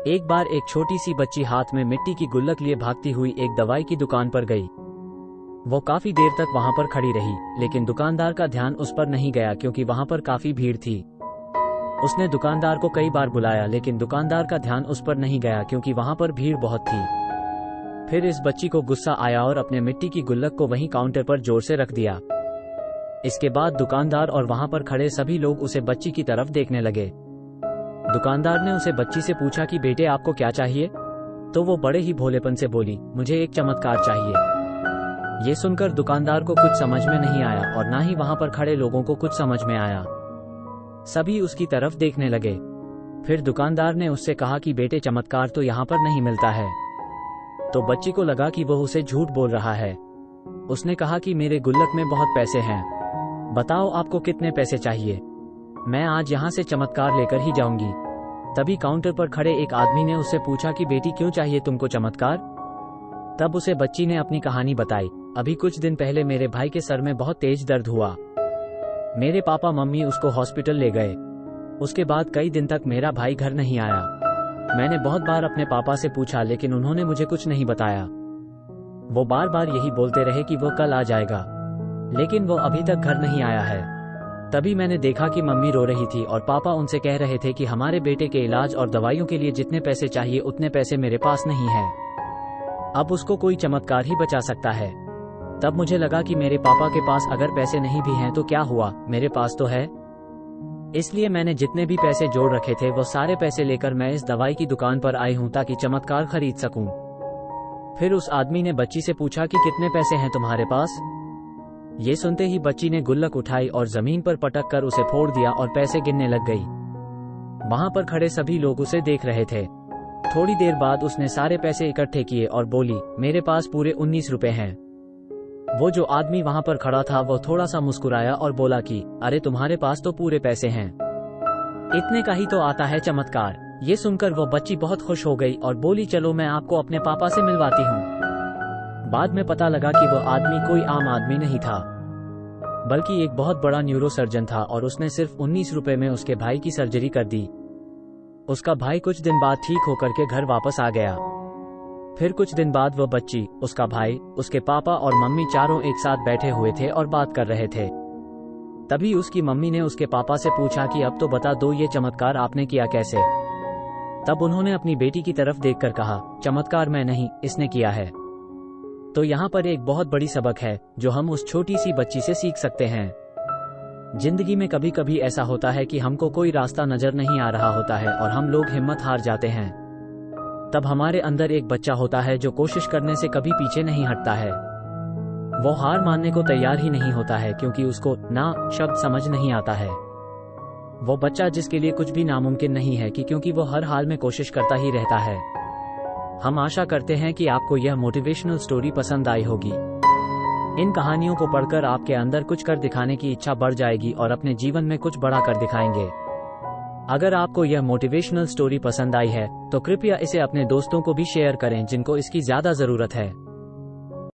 एक बार एक छोटी सी बच्ची हाथ में मिट्टी की गुल्लक लिए भागती हुई एक दवाई की दुकान पर गई। वो काफी देर तक वहां पर खड़ी रही, लेकिन दुकानदार का ध्यान उस पर नहीं गया क्योंकि वहां पर काफी भीड़ थी। उसने दुकानदार को कई बार बुलाया, लेकिन दुकानदार का ध्यान उस पर नहीं गया क्योंकि वहां पर भीड़ बहुत थी। फिर इस बच्ची को गुस्सा आया और अपने मिट्टी की गुल्लक को वहीं काउंटर पर जोर से रख दिया। इसके बाद दुकानदार और वहां पर खड़े सभी लोग उसे बच्ची की तरफ देखने लगे। दुकानदार ने उसे बच्ची से पूछा कि बेटे आपको क्या चाहिए? तो वो बड़े ही भोलेपन से बोली, मुझे एक चमत्कार चाहिए। ये सुनकर दुकानदार को कुछ समझ में नहीं आया और ना ही वहां पर खड़े लोगों को कुछ समझ में आया। सभी उसकी तरफ देखने लगे। फिर दुकानदार ने उससे कहा कि बेटे चमत्कार तो यहाँ पर नहीं मिलता है। तो बच्ची को लगा कि वह उसे झूठ बोल रहा है। उसने कहा कि मेरे गुल्लक में बहुत पैसे हैं, बताओ आपको कितने पैसे चाहिए, मैं आज यहाँ से चमत्कार लेकर ही जाऊंगी। तभी काउंटर पर खड़े एक आदमी ने उससे पूछा कि बेटी क्यों चाहिए तुमको चमत्कार? तब उसे बच्ची ने अपनी कहानी बताई। अभी कुछ दिन पहले मेरे भाई के सर में बहुत तेज दर्द हुआ। मेरे पापा मम्मी उसको हॉस्पिटल ले गए। उसके बाद कई दिन तक मेरा भाई घर नहीं आया। मैंने बहुत बार अपने पापा से पूछा, लेकिन उन्होंने मुझे कुछ नहीं बताया। वो बार बार यही बोलते रहे कि वो कल आ जाएगा, लेकिन वो अभी तक घर नहीं आया है। तभी मैंने देखा कि मम्मी रो रही थी और पापा उनसे कह रहे थे कि हमारे बेटे के इलाज और दवाइयों के लिए जितने पैसे चाहिए उतने पैसे मेरे पास नहीं है। अब उसको कोई चमत्कार ही बचा सकता है। तब मुझे लगा कि मेरे पापा के पास अगर पैसे नहीं भी हैं तो क्या हुआ, मेरे पास तो है। इसलिए मैंने जितने भी पैसे जोड़ रखे थे वो सारे पैसे लेकर मैं इस दवाई की दुकान पर आई हूँ ताकि चमत्कार खरीद सकूं। फिर उस आदमी ने बच्ची से पूछा कि कितने पैसे हैं तुम्हारे पास? ये सुनते ही बच्ची ने गुल्लक उठाई और जमीन पर पटक कर उसे फोड़ दिया और पैसे गिनने लग गई। वहां पर खड़े सभी लोग उसे देख रहे थे। थोड़ी देर बाद उसने सारे पैसे इकट्ठे किए और बोली, मेरे पास पूरे 19 रुपए हैं। वो जो आदमी वहां पर खड़ा था वो थोड़ा सा मुस्कुराया और बोला कि अरे तुम्हारे पास तो पूरे पैसे हैं, इतने का ही तो आता है चमत्कार। ये सुनकर वो बच्ची बहुत खुश हो गई और बोली, चलो मैं आपको अपने पापा से मिलवाती हूँ। बाद में पता लगा कि वो आदमी कोई आम आदमी नहीं था, बल्कि एक बहुत बड़ा न्यूरोसर्जन था और उसने सिर्फ 19 रुपए में उसके भाई की सर्जरी कर दी। उसका भाई कुछ दिन बाद ठीक होकर के घर वापस आ गया। फिर कुछ दिन बाद वो बच्ची, उसका भाई, उसके पापा और मम्मी चारों एक साथ बैठे हुए थे और बात कर रहे थे। तभी उसकी मम्मी ने उसके पापा से पूछा कि अब तो बता दो ये चमत्कार आपने किया कैसे? तब उन्होंने अपनी बेटी की तरफ देखकर कहा, चमत्कार मैं नहीं, इसने किया है। तो यहाँ पर एक बहुत बड़ी सबक है जो हम उस छोटी सी बच्ची से सीख सकते हैं। जिंदगी में कभी कभी ऐसा होता है कि हमको कोई रास्ता नजर नहीं आ रहा होता है और हम लोग हिम्मत हार जाते हैं। तब हमारे अंदर एक बच्चा होता है जो कोशिश करने से कभी पीछे नहीं हटता है। वो हार मानने को तैयार ही नहीं होता है क्योंकि उसको ना शब्द समझ नहीं आता है। वो बच्चा जिसके लिए कुछ भी नामुमकिन नहीं है क्योंकि वो हर हाल में कोशिश करता ही रहता है। हम आशा करते हैं कि आपको यह मोटिवेशनल स्टोरी पसंद आई होगी। इन कहानियों को पढ़कर आपके अंदर कुछ कर दिखाने की इच्छा बढ़ जाएगी और अपने जीवन में कुछ बड़ा कर दिखाएंगे। अगर आपको यह मोटिवेशनल स्टोरी पसंद आई है तो कृपया इसे अपने दोस्तों को भी शेयर करें जिनको इसकी ज्यादा जरूरत है।